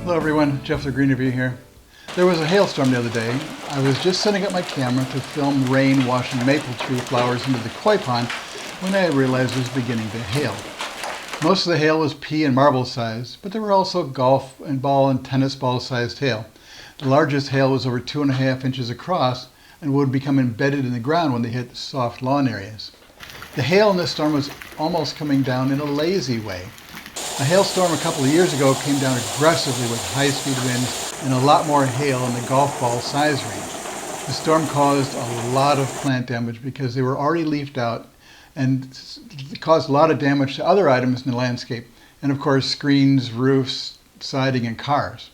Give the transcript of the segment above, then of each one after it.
Hello everyone, Jeff the Green Review here. There was a hailstorm the other day. I was just setting up my camera to film rain washing maple tree flowers into the koi pond when I realized it was beginning to hail. Most of the hail was pea and marble size, but there were also golf and ball and tennis ball sized hail. The largest hail was over 2.5 inches across and would become embedded in the ground when they hit soft lawn areas. The hail in this storm was almost coming down in a lazy way. A hailstorm a couple of years ago came down aggressively with high-speed winds and a lot more hail in the golf ball size range. The storm caused a lot of plant damage because they were already leafed out and caused a lot of damage to other items in the landscape, and of course screens, roofs, siding, and cars.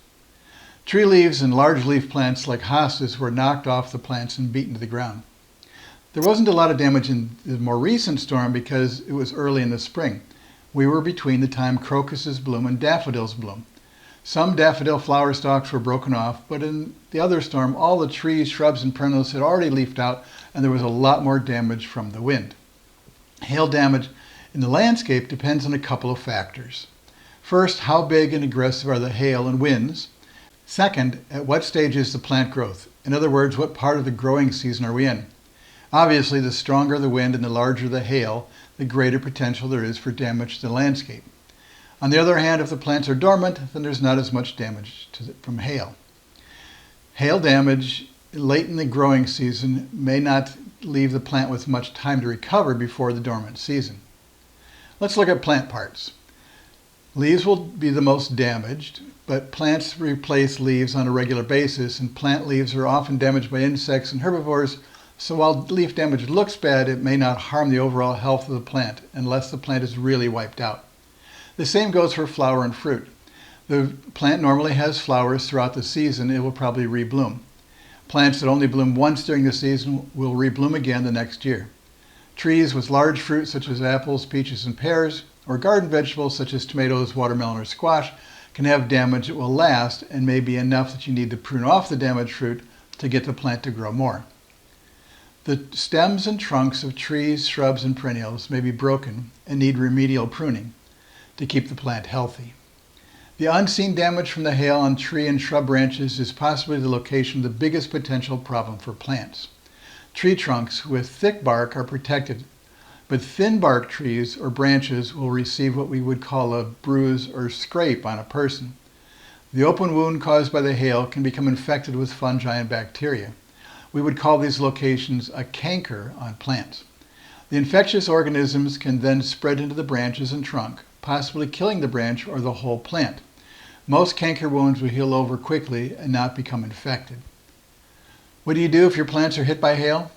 Tree leaves and large leaf plants like hostas were knocked off the plants and beaten to the ground. There wasn't a lot of damage in the more recent storm because it was early in the spring. We were between the time crocuses bloom and daffodils bloom. Some daffodil flower stalks were broken off, but in the other storm, all the trees, shrubs, and perennials had already leafed out, and there was a lot more damage from the wind. Hail damage in the landscape depends on a couple of factors. First, how big and aggressive are the hail and winds? Second, at what stage is the plant growth? In other words, what part of the growing season are we in? Obviously, the stronger the wind and the larger the hail, the greater potential there is for damage to the landscape. On the other hand, if the plants are dormant, then there's not as much damage from hail. Hail damage late in the growing season may not leave the plant with much time to recover before the dormant season. Let's look at plant parts. Leaves will be the most damaged, but plants replace leaves on a regular basis, and plant leaves are often damaged by insects and herbivores. So while leaf damage looks bad, it may not harm the overall health of the plant unless the plant is really wiped out. The same goes for flower and fruit. The plant normally has flowers throughout the season. It will probably rebloom. Plants that only bloom once during the season will rebloom again the next year. Trees with large fruit such as apples, peaches, and pears, or garden vegetables such as tomatoes, watermelon, or squash can have damage that will last and may be enough that you need to prune off the damaged fruit to get the plant to grow more. The stems and trunks of trees, shrubs, and perennials may be broken and need remedial pruning to keep the plant healthy. The unseen damage from the hail on tree and shrub branches is possibly the location of the biggest potential problem for plants. Tree trunks with thick bark are protected, but thin bark trees or branches will receive what we would call a bruise or scrape on a person. The open wound caused by the hail can become infected with fungi and bacteria. We would call these locations a canker on plants. The infectious organisms can then spread into the branches and trunk, possibly killing the branch or the whole plant. Most canker wounds will heal over quickly and not become infected. What do you do if your plants are hit by hail?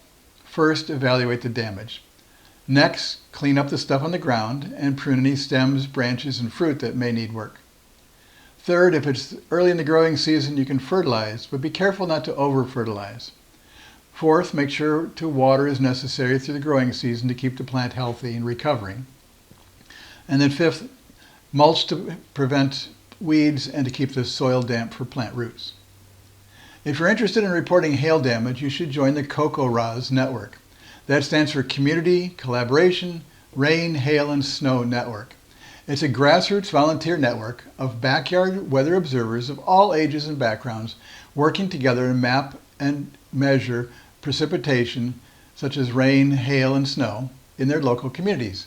First, evaluate the damage. Next, clean up the stuff on the ground and prune any stems, branches, and fruit that may need work. Third, if it's early in the growing season, you can fertilize, but be careful not to over-fertilize. Fourth, make sure to water as necessary through the growing season to keep the plant healthy and recovering. And then fifth, mulch to prevent weeds and to keep the soil damp for plant roots. If you're interested in reporting hail damage, you should join the COCORAS network. That stands for Community Collaboration Rain, Hail, and Snow Network. It's a grassroots volunteer network of backyard weather observers of all ages and backgrounds working together to map and measure precipitation, such as rain, hail, and snow, in their local communities.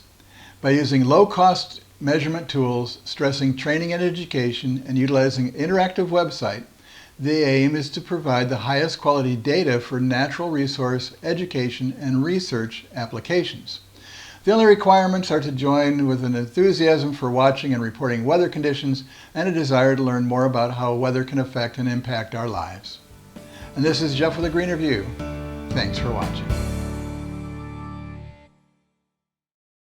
By using low-cost measurement tools, stressing training and education, and utilizing an interactive website, the aim is to provide the highest quality data for natural resource, education, and research applications. The only requirements are to join with an enthusiasm for watching and reporting weather conditions and a desire to learn more about how weather can affect and impact our lives. And this is Jeff with a Green Review. Thanks for watching.